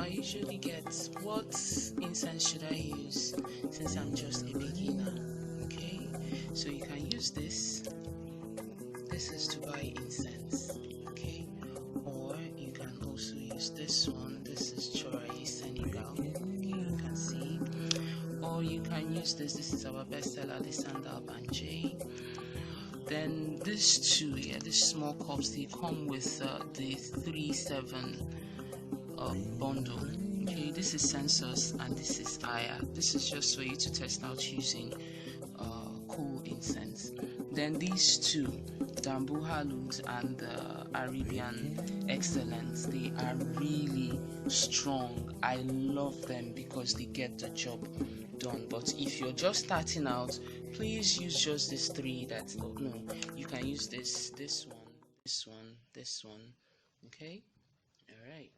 I usually get, what incense should I use since I'm just a beginner? Okay, so you can use this. This is Dubai incense. Okay, or you can also use this one. This is Chorai Senegal. Okay, you can see. Or you can use this. This is our bestseller, the Sandal Banjay. Then these two, these small cups, they come with the 3-7 bundle. Okay, this is Census and this is Aya. This is just for you to test out using cool incense. Then these two, Dambu Halud and the Arabian Excellence, they are really strong. I love them because they get the job done. But if you're just starting out, please use just these three. You can use this one, this one, this one. Okay, all right.